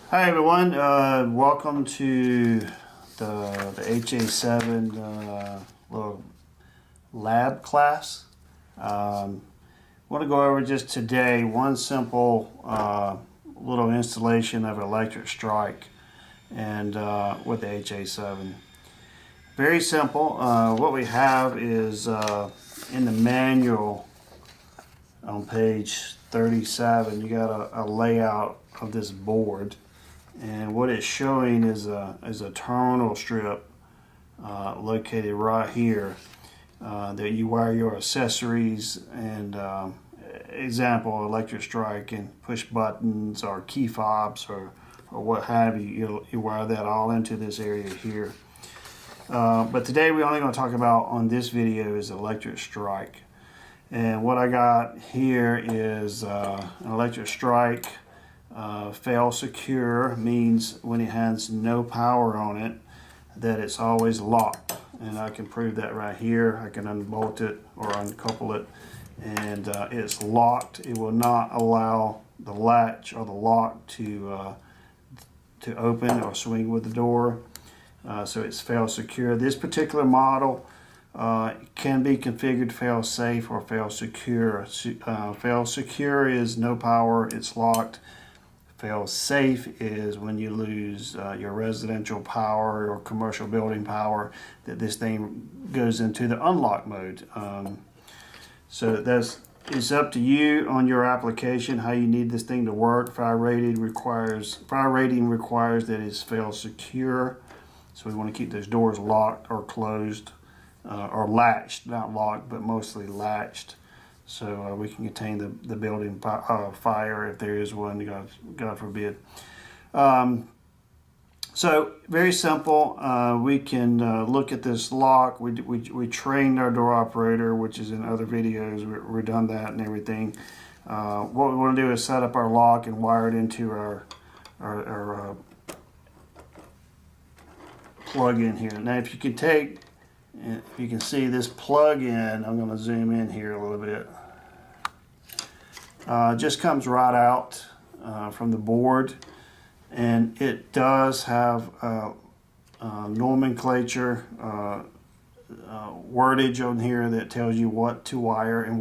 Hi everyone, welcome to the HA7 little lab class. Want to go over just today one simple little installation of electric strike and with the HA7. Very simple. What we have is in the manual on page 37, you got a layout of this board. And what it's showing is a terminal strip located right here that you wire your accessories and example electric strike and push buttons or key fobs or what have you. You wire that all into this area here. But today we're only going to talk about on this video is electric strike. And what I got here is an electric strike. Fail secure means when it has no power on it that it's always locked, and I can prove that right here. I can unbolt it or uncouple it, and it's locked. It will not allow the latch or the lock to open or swing with the door, so it's fail secure. This particular model can be configured fail safe or fail secure. Fail secure is no power, it's locked. Fail safe is when you lose your residential power or commercial building power, that this thing goes into the unlock mode. So it's up to you on your application how you need this thing to work. Fire rating requires that it's fail secure. So we want to keep those doors locked or closed or latched, not locked, but mostly latched. So we can contain the building fire if there is one, God forbid. So very simple. We can look at this lock. We trained our door operator, which is in other videos. We've done that and everything. What we want to do is set up our lock and wire it into our plug in here. Now if you can take, if you can see this plug in, I'm going to zoom in here a little bit. Just comes right out from the board, and it does have nomenclature wordage on here that tells you what to wire and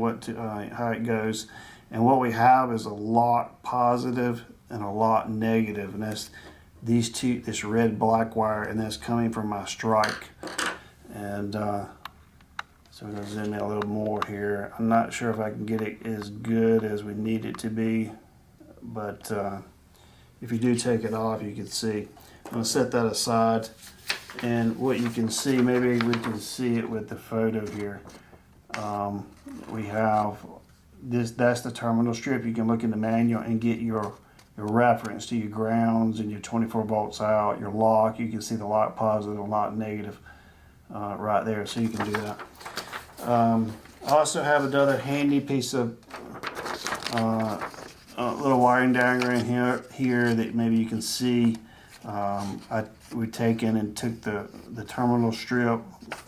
how it goes. And what we have is a lot positive and a lot negative, and that's these two, this red black wire, and that's coming from my strike. And so we're going to zoom in a little more here. I'm not sure if I can get it as good as we need it to be, but if you do take it off, you can see. I'm going to set that aside, and what you can see, maybe we can see it with the photo here. We have this, that's the terminal strip. You can look in the manual and get your reference to your grounds and your 24 volts out, your lock. You can see the lock positive and lock negative right there, so you can do that. I also have another handy piece of little wiring diagram here that maybe you can see. We taken and took the terminal strip,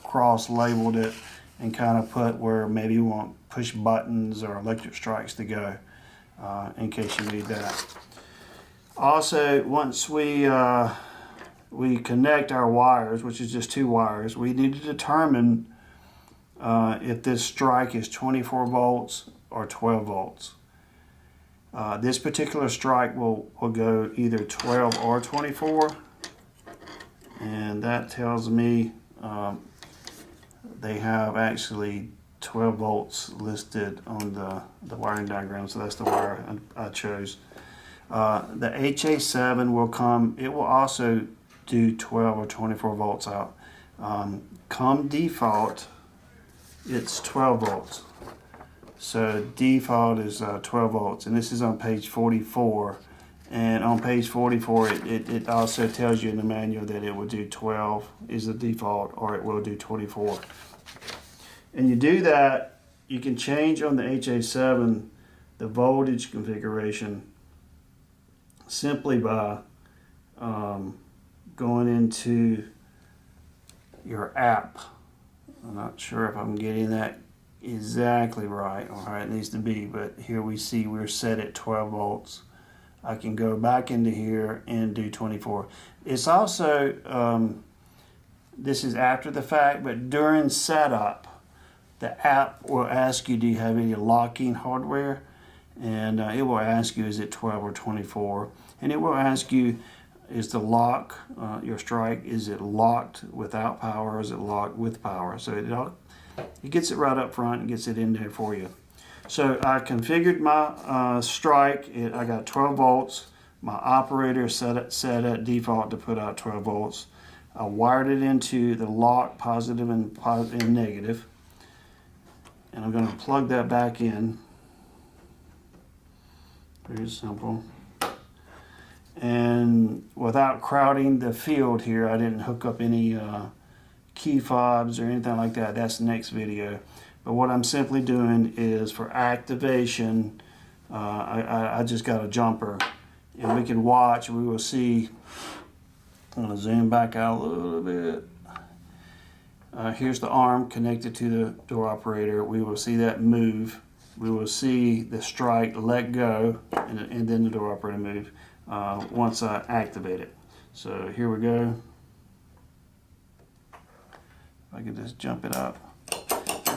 cross-labeled it, and kind of put where maybe you want push buttons or electric strikes to go, in case you need that. Also, once we connect our wires, which is just two wires, we need to determine if this strike is 24 volts or 12 volts. This particular strike will go either 12 or 24, and that tells me they have actually 12 volts listed on the wiring diagram, so that's the wire I chose. The HA7 will come, it will also do 12 or 24 volts out. Come default, it's 12 volts. So default is 12 volts, and this is on page 44. And on page 44, it also tells you in the manual that it will do 12 is the default, or it will do 24. And you do that, you can change on the HA7 the voltage configuration simply by going into your app. I'm not sure if I'm getting that exactly right or how it needs to be, but here we see we're set at 12 volts. I can go back into here and do 24. It's also, this is after the fact, but during setup, the app will ask you, do you have any locking hardware? And it will ask you, is it 12 or 24? And it will ask you, is the lock, your strike, is it locked without power or is it locked with power? So it gets it right up front and gets it in there for you. So I configured my strike. I got 12 volts. My operator set at default to put out 12 volts. I wired it into the lock, positive and negative. And I'm going to plug that back in. Very simple. And without crowding the field here, I didn't hook up any key fobs or anything like that. That's the next video. But what I'm simply doing is for activation, I just got a jumper. And we can watch, we will see. I'm going to zoom back out a little bit. Here's the arm connected to the door operator. We will see that move. We will see the strike let go, and then the door operator move once I activate it. So here we go. If I can just jump it up.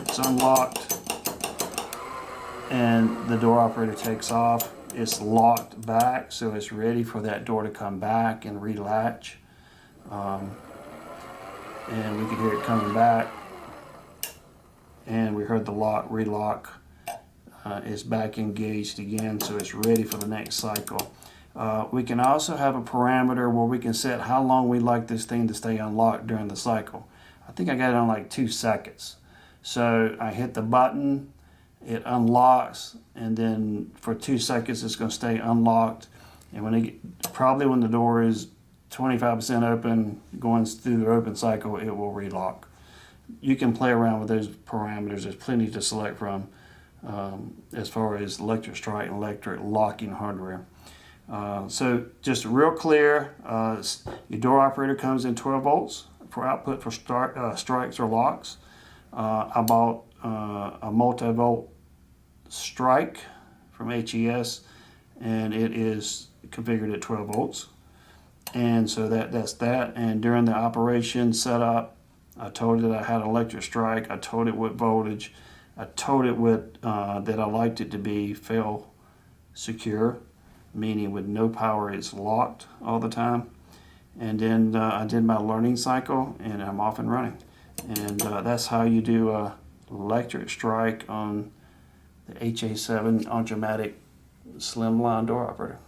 It's unlocked, and the door operator takes off. It's locked back, so it's ready for that door to come back and relatch. And we can hear it coming back, and we heard the lock relock. It's back engaged again, so it's ready for the next cycle. We can also have a parameter where we can set how long we like this thing to stay unlocked during the cycle. I think I got it on like 2 seconds. So I hit the button, it unlocks, and then for 2 seconds it's going to stay unlocked. And probably when the door is 25% open, going through the open cycle, it will relock. You can play around with those parameters. There's plenty to select from as far as electric strike and electric locking hardware. So just real clear, your door operator comes in 12 volts for output for strikes or locks. I bought a multi-volt strike from HES, and it is configured at 12 volts. And so that's that. And during the operation setup, I told it I had an electric strike. I told it what voltage. I told it what that I liked it to be fail secure, meaning with no power it's locked all the time. And then I did my learning cycle, and I'm off and running. And that's how you do a electric strike on the HA7 Ultramatic slimline door operator.